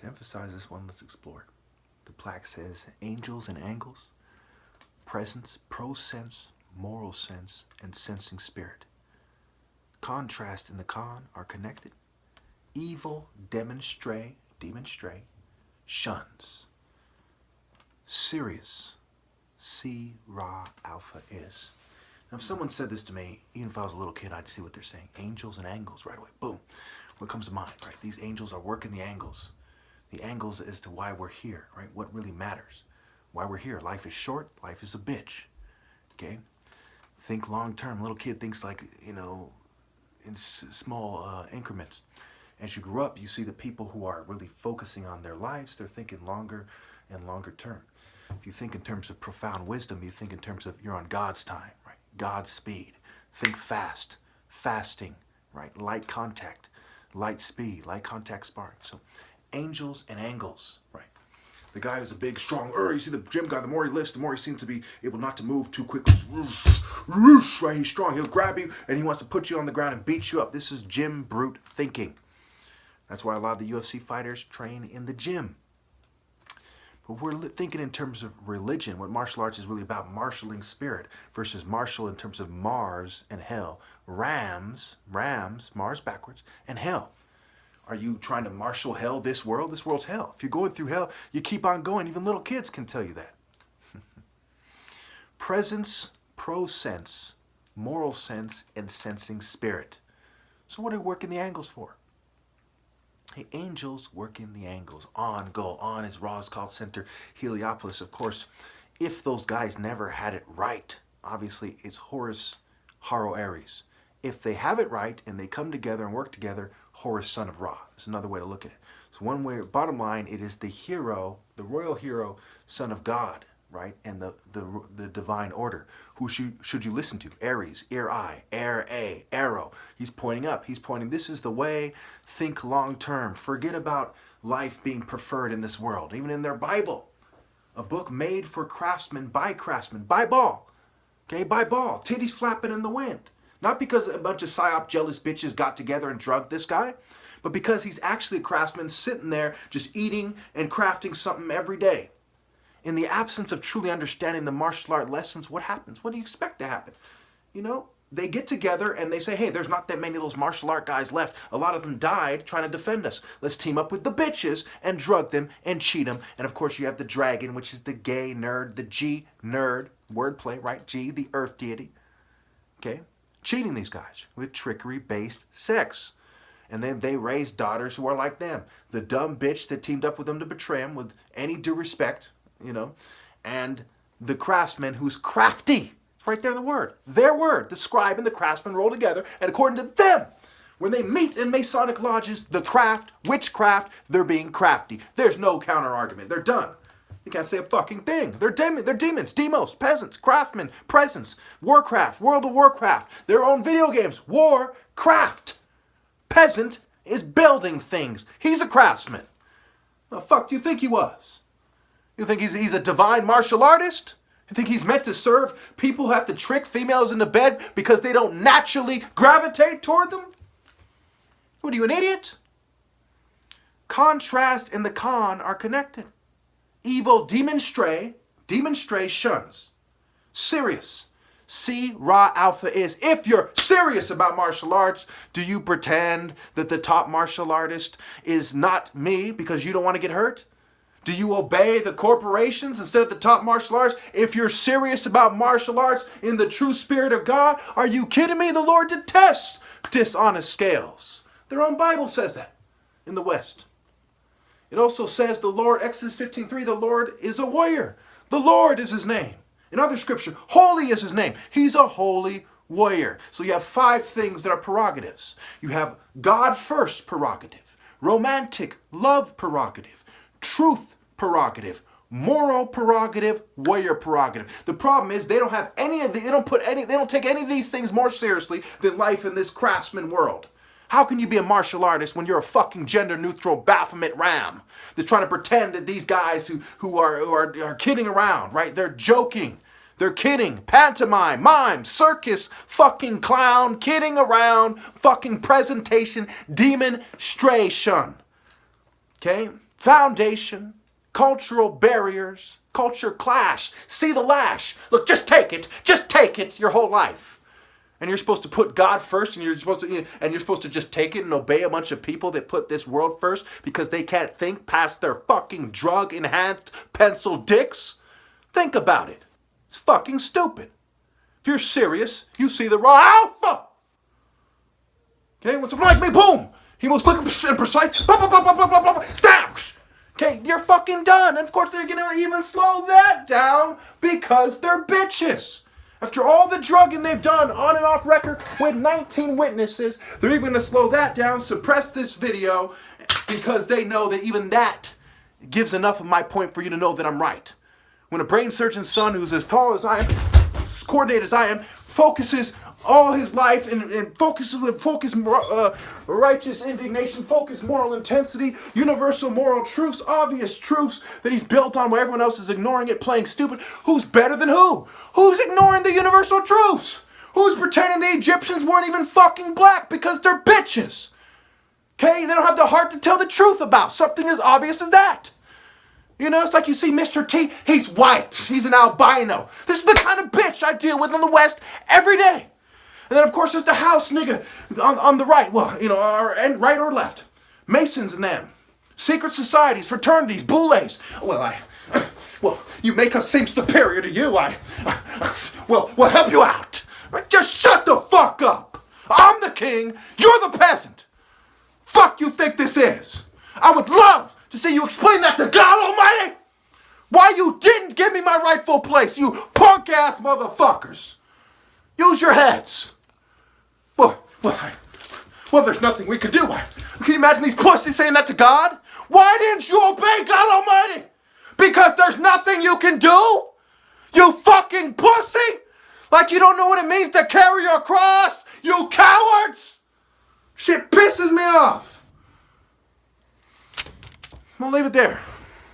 To emphasize this one, let's explore it. The plaque says angels and angles, presence, pro-sense, moral sense, and sensing spirit. Contrast and the con are connected. Evil demonstrate, shuns. Sirius, C, Ra, Alpha is. Now, if someone said this to me, even if I was a little kid, I'd see what they're saying. Angels and angles right away. Boom. What comes to mind, right? These angels are working the angles. The angles as to why we're here, right? What really matters. Why we're here. Life is short. Life is a bitch. Okay? Think long term. Little kid thinks like, in small increments. As you grow up, you see the people who are really focusing on their lives, they're thinking longer and longer term. If you think in terms of profound wisdom, you think in terms of you're on God's time, right? God's speed. Think fast, fasting, right? Light contact, light speed, light contact sparring. So angels and angles, right? The guy who's a big, strong, you see the gym guy, the more he lifts, the more he seems to be able not to move too quickly. Right? He's strong. He'll grab you and he wants to put you on the ground and beat you up. This is gym brute thinking. That's why a lot of the UFC fighters train in the gym. But we're thinking in terms of religion. What martial arts is really about, marshaling spirit versus martial in terms of Mars and hell. Rams, Mars backwards, and hell. Are you trying to marshal hell, this world? This world's hell. If you're going through hell, you keep on going. Even little kids can tell you that. Presence, pro-sense, moral sense, and sensing spirit. So what are we working the angles for? Hey, angels work in the angles. On, go. On is Ra's called center. Heliopolis, of course. If those guys never had it right, obviously it's Horus, Haro, Aries. If they have it right and they come together and work together, Horus, son of Ra. It's another way to look at it. So one way, bottom line, it is the hero, the royal hero, son of God, right? And the divine order. Who should you listen to? Aries, ear, eye, arrow. He's pointing up. He's pointing, this is the way. Think long term. Forget about life being preferred in this world. Even in their Bible, a book made for craftsmen, by ball. Okay, by ball. Titties flapping in the wind. Not because a bunch of psyop jealous bitches got together and drugged this guy, but because he's actually a craftsman sitting there just eating and crafting something every day. In the absence of truly understanding the martial art lessons, what happens? What do you expect to happen? They get together and they say, hey, there's not that many of those martial art guys left. A lot of them died trying to defend us. Let's team up with the bitches and drug them and cheat them. And of course you have the dragon, which is the gay nerd, the G nerd, wordplay, right? G, the earth deity. Okay? Cheating these guys with trickery-based sex. And then they raise daughters who are like them. The dumb bitch that teamed up with them to betray him with any due respect, and the craftsman who's crafty. It's right there in the word. Their word. The scribe and the craftsman roll together, and according to them, when they meet in Masonic lodges, the craft, witchcraft, they're being crafty. There's no counter-argument. They're done. You can't say a fucking thing. They're demons, demos, peasants, craftsmen, presence, Warcraft, World of Warcraft, their own video games, Warcraft. Peasant is building things. He's a craftsman. The fuck do you think he was? You think he's a divine martial artist? You think he's meant to serve people who have to trick females into bed because they don't naturally gravitate toward them? What are you, an idiot? Contrast and the con are connected. Evil demon stray shuns. Sirius, C, Ra, Alpha is. If you're serious about martial arts, do you pretend that the top martial artist is not me because you don't want to get hurt? Do you obey the corporations instead of the top martial arts? If you're serious about martial arts in the true spirit of God, are you kidding me? The Lord detests dishonest scales. Their own Bible says that in the West. It also says the Lord, Exodus 15:3, the Lord is a warrior. The Lord is his name. In other scripture, holy is his name. He's a holy warrior. So you have 5 things that are prerogatives. You have God first prerogative, romantic love prerogative, truth prerogative, moral prerogative, warrior prerogative. The problem is they don't have any of the, they don't take any of these things more seriously than life in this craftsman world. How can you be a martial artist when you're a fucking gender-neutral Baphomet ram? They're trying to pretend that these guys who are kidding around, right? They're joking. They're kidding. Pantomime, mime, circus, fucking clown, kidding around, fucking presentation, demon, stray, shun. Okay? foundation, cultural barriers, culture clash. See the lash. Look, just take it your whole life. And you're supposed to put God first, and you're supposed to just take it and obey a bunch of people that put this world first because they can't think past their fucking drug-enhanced pencil dicks. Think about it. It's fucking stupid. If you're serious, you see the raw alpha. Okay, when someone like me, boom, he moves quick and precise. Blah, blah, blah, blah, blah, blah, blah, stab. Okay, you're fucking done. And of course, they're gonna even slow that down because they're bitches. After all the drugging they've done on and off record with 19 witnesses, they're even going to slow that down, suppress this video, because they know that even that gives enough of my point for you to know that I'm right. When a brain surgeon's son who's as tall as I am, as coordinated as I am, focuses all his life and focuses with righteous indignation, focus moral intensity, universal moral truths, obvious truths that he's built on while everyone else is ignoring it, playing stupid. Who's better than who? Who's ignoring the universal truths? Who's pretending the Egyptians weren't even fucking black because they're bitches? Okay? They don't have the heart to tell the truth about something as obvious as that. You know, it's like you see Mr. T, he's white, he's an albino. This is the kind of bitch I deal with in the West every day. And then, of course, there's the house nigga on the right. Well, you know, right or left. Masons and them. Secret societies, fraternities, boulets. Well, you make us seem superior to you. We'll help you out. Just shut the fuck up. I'm the king. You're the peasant. Fuck you think this is? I would love to see you explain that to God Almighty. Why you didn't give me my rightful place, you punk-ass motherfuckers. Use your heads. Well, there's nothing we could do. Can you imagine these pussies saying that to God? Why didn't you obey God Almighty? Because there's nothing you can do? You fucking pussy? Like you don't know what it means to carry your cross? You cowards! Shit pisses me off. I'll leave it there.